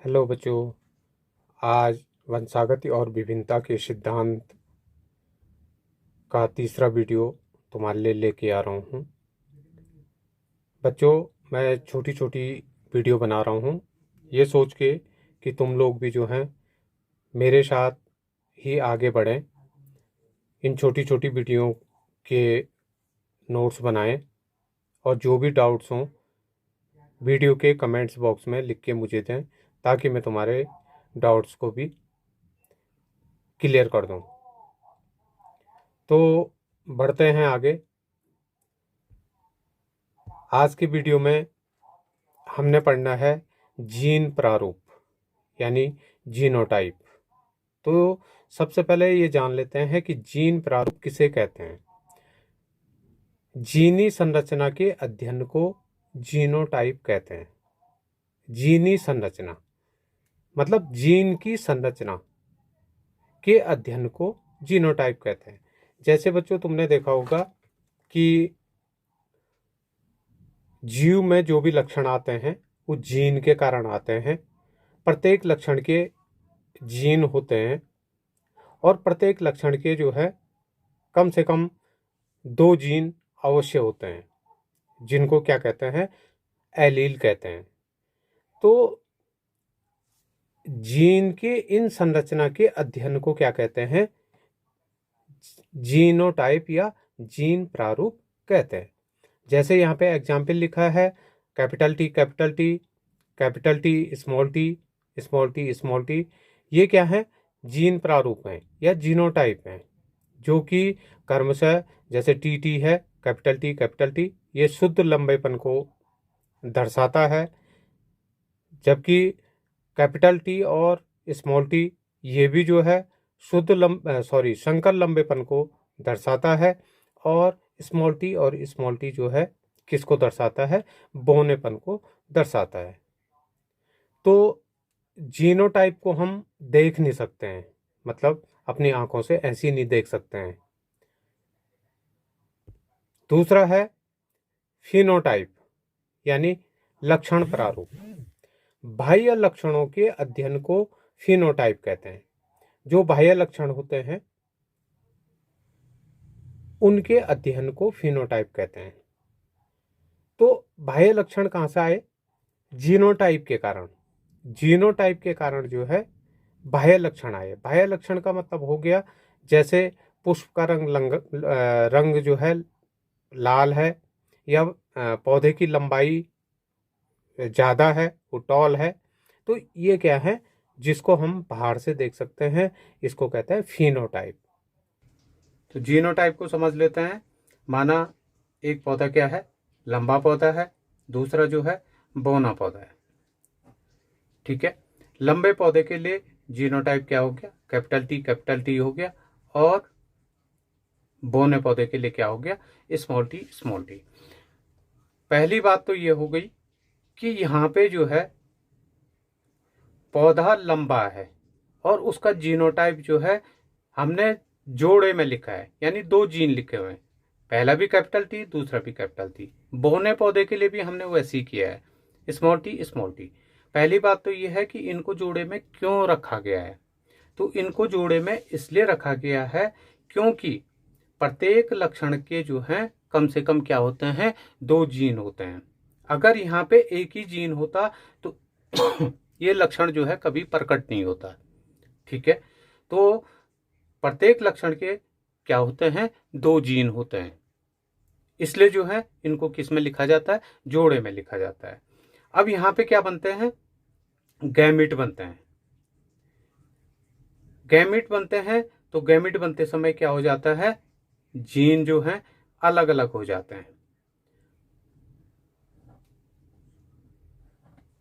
Hello बच्चों। आज वंशागति और विभिन्नता के सिद्धांत का तीसरा वीडियो तुम्हारे लिए लेके आ रहा हूँ। बच्चों, मैं छोटी छोटी वीडियो बना रहा हूँ ये सोच के कि तुम लोग भी जो हैं मेरे साथ ही आगे बढ़ें। इन छोटी छोटी वीडियो के नोट्स बनाएं और जो भी डाउट्स हों वीडियो के कमेंट्स बॉक्स में लिख के मुझे दें, ताकि मैं तुम्हारे डाउट्स को भी क्लियर कर दूं। तो बढ़ते हैं आगे। आज की वीडियो में हमने पढ़ना है जीन प्रारूप, यानी जीनोटाइप। तो सबसे पहले ये जान लेते हैं कि जीन प्रारूप किसे कहते हैं। जीनी संरचना के अध्ययन को जीनोटाइप कहते हैं। जीनी संरचना मतलब जीन की संरचना के अध्ययन को जीनोटाइप कहते हैं। जैसे बच्चों तुमने देखा होगा कि जीव में जो भी लक्षण आते हैं वो जीन के कारण आते हैं। प्रत्येक लक्षण के जीन होते हैं और प्रत्येक लक्षण के जो है कम से कम 2 जीन अवश्य होते हैं, जिनको क्या कहते हैं, एलील कहते हैं। तो जीन के इन संरचना के अध्ययन को क्या कहते हैं, जीनोटाइप या जीन प्रारूप कहते हैं। जैसे यहाँ पे एग्जाम्पल लिखा है capital T capital T, capital T small T, small T small T. ये क्या है, जीन प्रारूप हैं या जीनोटाइप हैं, जो कि क्रमशः जैसे टी टी है, कैपिटल टी ये शुद्ध लंबेपन को दर्शाता है, जबकि कैपिटल टी और स्मॉल टी ये भी जो है संकर लंबेपन को दर्शाता है। और स्मॉल टी जो है किसको दर्शाता है, बौनेपन को दर्शाता है। तो जीनोटाइप को हम देख नहीं सकते हैं, मतलब अपनी आंखों से ऐसे नहीं देख सकते हैं। दूसरा है फिनोटाइप यानी लक्षण प्रारूप। बाह्य लक्षणों के अध्ययन को फिनोटाइप कहते हैं। जो बाह्य लक्षण होते हैं उनके अध्ययन को फिनोटाइप कहते हैं। तो बाह्य लक्षण कहाँ से आए, जीनोटाइप के कारण। जीनोटाइप के कारण जो है बाह्य लक्षण आए। बाह्य लक्षण का मतलब हो गया, जैसे पुष्प का रंग जो है लाल है, या पौधे की लंबाई ज़्यादा है, वो टॉल है। तो ये क्या है, जिसको हम बाहर से देख सकते हैं, इसको कहते हैं फिनोटाइप। तो जीनोटाइप को समझ लेते हैं। माना एक पौधा क्या है, लंबा पौधा है, दूसरा जो है बौना पौधा है। ठीक है, लंबे पौधे के लिए जीनोटाइप क्या हो गया, कैपिटल टी हो गया, और बौने पौधे के लिए क्या हो गया, स्मॉल टी। पहली बात तो ये हो गई कि यहाँ पे जो है पौधा लंबा है और उसका जीनोटाइप जो है हमने जोड़े में लिखा है, यानी 2 जीन लिखे हुए हैं, पहला भी कैपिटल टी दूसरा भी कैपिटल टी। बौने पौधे के लिए भी हमने वैसे ही किया है, स्मॉल टी। पहली बात तो यह है कि इनको जोड़े में क्यों रखा गया है। तो इनको जोड़े में इसलिए रखा गया है क्योंकि प्रत्येक लक्षण के जो हैं कम से कम क्या होते हैं, 2 जीन होते हैं। अगर यहाँ पे एक ही जीन होता तो ये लक्षण जो है कभी प्रकट नहीं होता। ठीक है, तो प्रत्येक लक्षण के क्या होते हैं, 2 जीन होते हैं, इसलिए जो है इनको किस में लिखा जाता है, जोड़े में लिखा जाता है। अब यहाँ पे क्या बनते हैं, गैमिट बनते हैं। गैमिट बनते हैं तो गैमिट बनते समय क्या हो जाता है, जीन जो है अलग अलग हो जाते हैं।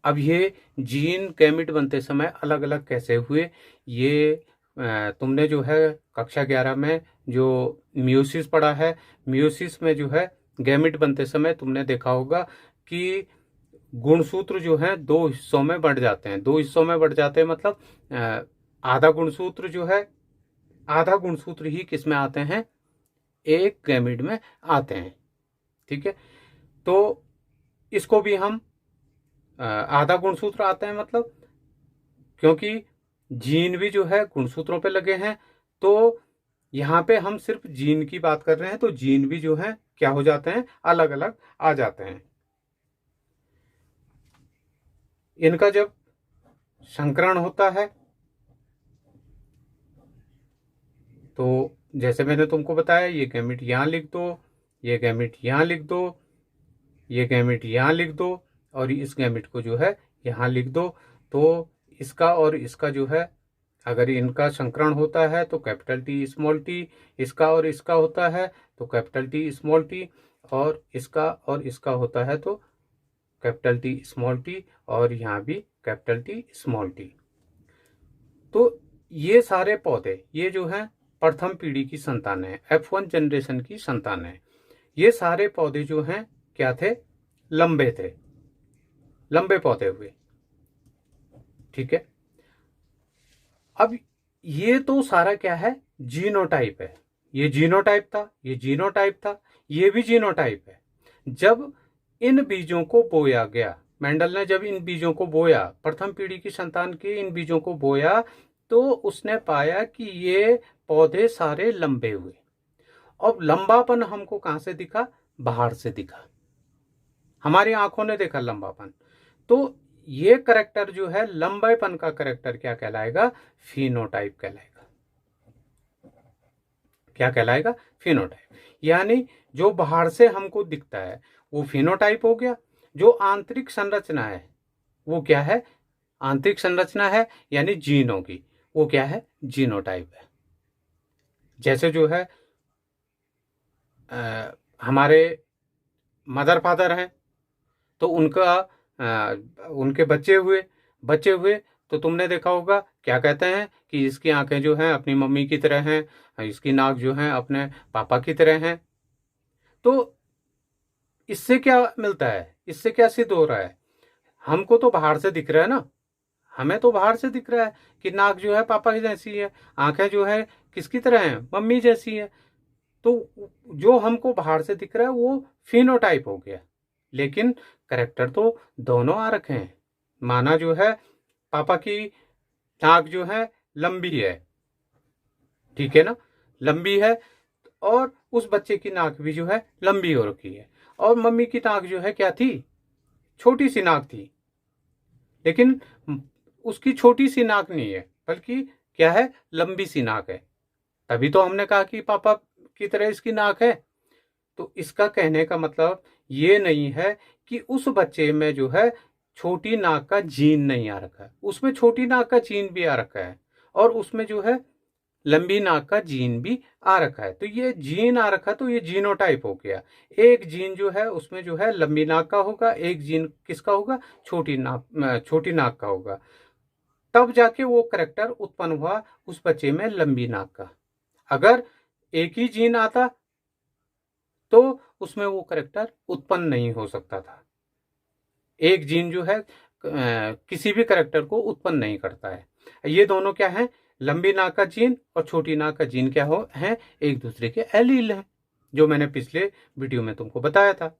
अब ये जीन गैमिट बनते समय अलग अलग कैसे हुए, ये तुमने जो है कक्षा 11 में जो मियोसिस पढ़ा है, मियोसिस में जो है गैमिट बनते समय तुमने देखा होगा कि गुणसूत्र जो है 2 हिस्सों में बढ़ जाते हैं। 2 हिस्सों में बढ़ जाते हैं मतलब आधा गुणसूत्र जो है, आधा गुणसूत्र ही किस में आते हैं, एक गैमिट में आते हैं। ठीक है, तो इसको भी हम आधा गुणसूत्र आते हैं मतलब क्योंकि जीन भी जो है गुणसूत्रों पे लगे हैं, तो यहाँ पे हम सिर्फ जीन की बात कर रहे हैं, तो जीन भी जो है क्या हो जाते हैं, अलग अलग आ जाते हैं। इनका जब संकरण होता है तो जैसे मैंने तुमको बताया, ये गैमेट यहाँ लिख दो, ये गैमेट यहाँ लिख दो, ये गैमेट यहाँ लिख दो, और इस गैमेट को जो है यहाँ लिख दो। तो इसका और इसका जो है, अगर इनका संकरण होता है तो कैपिटल टी स्मॉल टी, इसका और इसका होता है तो कैपिटल टी स्मॉल टी, और इसका और इसका होता है तो कैपिटल टी स्मॉल टी, और यहाँ भी कैपिटल टी स्मॉल टी। तो ये सारे पौधे, ये जो है प्रथम पीढ़ी की संतान है, F1 जनरेशन की संतान है। ये सारे पौधे जो हैं क्या थे, लंबे थे, लंबे पौधे हुए। ठीक है, अब ये तो सारा क्या है, जीनोटाइप है। ये जीनोटाइप था, ये जीनोटाइप था, ये भी जीनोटाइप है। जब इन बीजों को बोया गया, मेंडल ने जब इन बीजों को बोया, प्रथम पीढ़ी की संतान के इन बीजों को बोया, तो उसने पाया कि ये पौधे सारे लंबे हुए। अब लंबापन हमको कहां से दिखा, बाहर से दिखा, हमारी आंखों ने देखा लंबापन। तो ये करेक्टर जो है, लंबेपन का करेक्टर क्या कहलाएगा, फिनोटाइप कहलाएगा। क्या कहलाएगा, फिनोटाइप। यानी जो बाहर से हमको दिखता है वो फिनोटाइप हो गया, जो आंतरिक संरचना है वो क्या है, आंतरिक संरचना है यानी जीनों की, वो क्या है, जीनोटाइप है। जैसे जो है हमारे मदर फादर हैं, तो उनके बच्चे हुए तो तुमने देखा होगा क्या कहते हैं कि इसकी आंखें जो हैं अपनी मम्मी की तरह हैं, इसकी नाक जो है अपने पापा की तरह हैं। तो इससे क्या मिलता है, इससे क्या सिद्ध हो रहा है, हमको तो बाहर से दिख रहा है ना, हमें तो बाहर से दिख रहा है कि नाक जो है पापा की जैसी है, आंखें जो है किसकी तरह हैं, मम्मी जैसी है। तो जो हमको बाहर से दिख रहा है वो फिनोटाइप हो गया, लेकिन करेक्टर तो दोनों आ रखे हैं। माना जो है पापा की नाक जो है लंबी है, ठीक है ना, लंबी है, और उस बच्चे की नाक भी जो है लंबी हो रखी है, और मम्मी की नाक जो है क्या थी, छोटी सी नाक थी। लेकिन उसकी छोटी सी नाक नहीं है, बल्कि क्या है, लंबी सी नाक है। तभी तो हमने कहा कि पापा की तरह इसकी नाक है। तो इसका कहने का मतलब ये नहीं है कि उस बच्चे में जो है छोटी नाक का जीन नहीं आ रखा है, उसमें छोटी नाक का जीन भी आ रखा है, और उसमें जो है लंबी नाक का जीन भी आ रखा है। तो ये जीन आ रखा, तो ये जीनोटाइप हो गया। एक जीन जो है उसमें जो है लंबी नाक का होगा, एक जीन किसका होगा, छोटी नाक का होगा। तब जाके वो करेक्टर उत्पन्न हुआ उस बच्चे में लंबी नाक का। अगर एक ही जीन आता तो उसमें वो करेक्टर उत्पन्न नहीं हो सकता था। एक जीन जो है किसी भी करेक्टर को उत्पन्न नहीं करता है। ये दोनों क्या है, लंबी नाक का जीन और छोटी नाक का जीन क्या हो है, एक दूसरे के एलील हैं, जो मैंने पिछले वीडियो में तुमको बताया था।